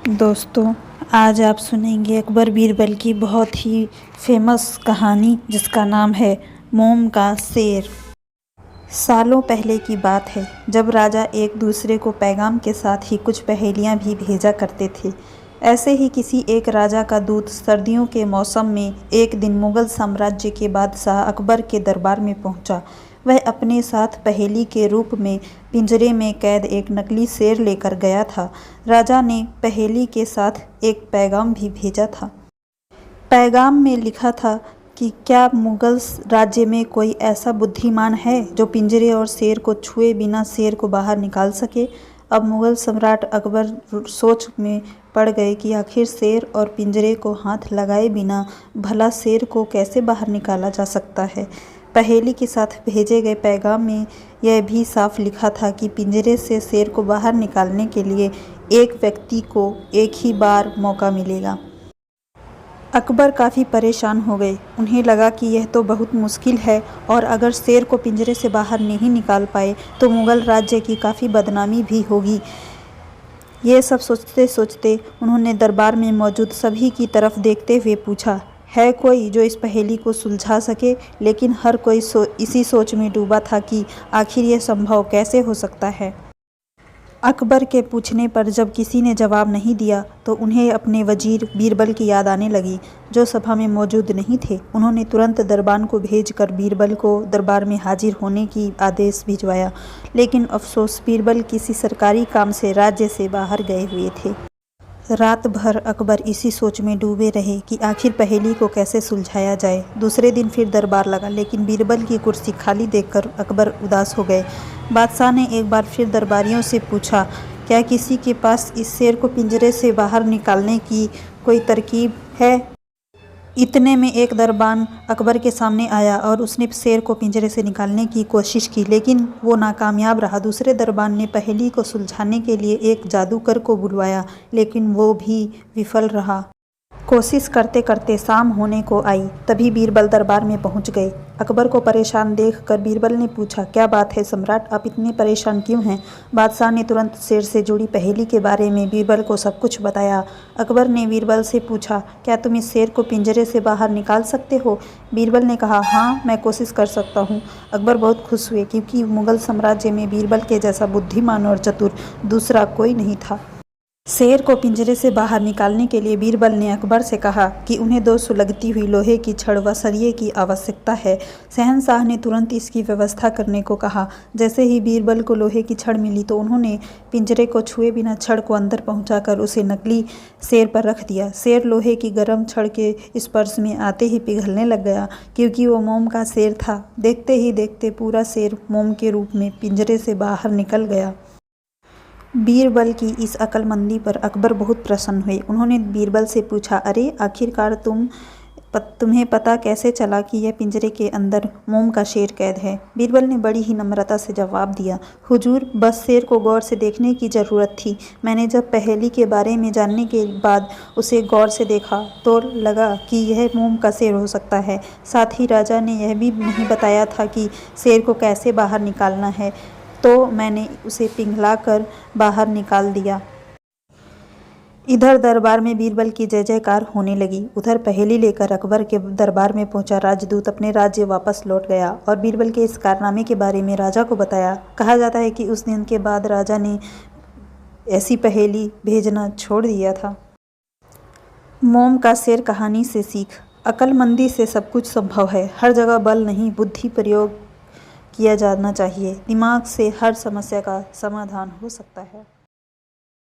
दोस्तों, आज आप सुनेंगे अकबर बीरबल की बहुत ही फेमस कहानी जिसका नाम है मोम का शेर। सालों पहले की बात है जब राजा एक दूसरे को पैगाम के साथ ही कुछ पहेलियां भी भेजा करते थे। ऐसे ही किसी एक राजा का दूत सर्दियों के मौसम में एक दिन मुगल साम्राज्य के बादशाह अकबर के दरबार में पहुंचा। वह अपने साथ पहेली के रूप में पिंजरे में कैद एक नकली शेर लेकर गया था। राजा ने पहेली के साथ एक पैगाम भी भेजा था। पैगाम में लिखा था कि क्या मुगल राज्य में कोई ऐसा बुद्धिमान है जो पिंजरे और शेर को छुए बिना शेर को बाहर निकाल सके। अब मुगल सम्राट अकबर सोच में पड़ गए कि आखिर शेर और पिंजरे को हाथ लगाए बिना भला शेर को कैसे बाहर निकाला जा सकता है। पहेली के साथ भेजे गए पैगाम में यह भी साफ लिखा था कि पिंजरे से शेर को बाहर निकालने के लिए एक व्यक्ति को एक ही बार मौका मिलेगा। अकबर काफ़ी परेशान हो गए। उन्हें लगा कि यह तो बहुत मुश्किल है और अगर शेर को पिंजरे से बाहर नहीं निकाल पाए तो मुगल राज्य की काफ़ी बदनामी भी होगी। ये सब सोचते सोचते उन्होंने दरबार में मौजूद सभी की तरफ देखते हुए पूछा, है कोई जो इस पहेली को सुलझा सके। लेकिन हर कोई इसी सोच में डूबा था कि आखिर यह संभव कैसे हो सकता है। अकबर के पूछने पर जब किसी ने जवाब नहीं दिया तो उन्हें अपने वजीर बीरबल की याद आने लगी, जो सभा में मौजूद नहीं थे। उन्होंने तुरंत दरबान को भेजकर बीरबल को दरबार में हाजिर होने की आदेश भिजवाया। लेकिन अफसोस, बीरबल किसी सरकारी काम से राज्य से बाहर गए हुए थे। रात भर अकबर इसी सोच में डूबे रहे कि आखिर पहेली को कैसे सुलझाया जाए। दूसरे दिन फिर दरबार लगा, लेकिन बीरबल की कुर्सी खाली देखकर अकबर उदास हो गए। बादशाह ने एक बार फिर दरबारियों से पूछा, क्या किसी के पास इस शेर को पिंजरे से बाहर निकालने की कोई तरकीब है। इतने में एक दरबान अकबर के सामने आया और उसने शेर को पिंजरे से निकालने की कोशिश की, लेकिन वो नाकामयाब रहा। दूसरे दरबान ने पहेली को सुलझाने के लिए एक जादूगर को बुलवाया, लेकिन वो भी विफल रहा। कोशिश करते करते शाम होने को आई, तभी बीरबल दरबार में पहुंच गए। अकबर को परेशान देखकर बीरबल ने पूछा, क्या बात है सम्राट, आप इतने परेशान क्यों हैं। बादशाह ने तुरंत शेर से जुड़ी पहेली के बारे में बीरबल को सब कुछ बताया। अकबर ने बीरबल से पूछा, क्या तुम इस शेर को पिंजरे से बाहर निकाल सकते हो। बीरबल ने कहा, हाँ मैं कोशिश कर सकता हूँ। अकबर बहुत खुश हुए, क्योंकि मुगल साम्राज्य में बीरबल के जैसा बुद्धिमान और चतुर दूसरा कोई नहीं था। शेर को पिंजरे से बाहर निकालने के लिए बीरबल ने अकबर से कहा कि उन्हें 2 सुलगती हुई लोहे की छड़ व सरिये की आवश्यकता है। शहंशाह ने तुरंत इसकी व्यवस्था करने को कहा। जैसे ही बीरबल को लोहे की छड़ मिली तो उन्होंने पिंजरे को छुए बिना छड़ को अंदर पहुंचाकर उसे नकली शेर पर रख दिया। शेर लोहे की गर्म छड़ के स्पर्श में आते ही पिघलने लग गया, क्योंकि वो मोम का शेर था। देखते ही देखते पूरा शेर मोम के रूप में पिंजरे से बाहर निकल गया। बीरबल की इस अक्लमंदी पर अकबर बहुत प्रसन्न हुए। उन्होंने बीरबल से पूछा, अरे आखिरकार तुम्हें पता कैसे चला कि यह पिंजरे के अंदर मोम का शेर कैद है। बीरबल ने बड़ी ही नम्रता से जवाब दिया, हुजूर बस शेर को गौर से देखने की ज़रूरत थी। मैंने जब पहेली के बारे में जानने के बाद उसे गौर से देखा तो लगा कि यह मोम का शेर हो सकता है। साथ ही राजा ने यह भी नहीं बताया था कि शेर को कैसे बाहर निकालना है, तो मैंने उसे पिघलाकर बाहर निकाल दिया। इधर दरबार में बीरबल की जय जयकार होने लगी। उधर पहेली लेकर अकबर के दरबार में पहुंचा राजदूत अपने राज्य वापस लौट गया और बीरबल के इस कारनामे के बारे में राजा को बताया। कहा जाता है कि उस दिन के बाद राजा ने ऐसी पहेली भेजना छोड़ दिया था। मोम का शेर कहानी से सीख, अक्लमंदी से सब कुछ संभव है। हर जगह बल नहीं, बुद्धि प्रयोग किया जाना चाहिए। दिमाग से हर समस्या का समाधान हो सकता है।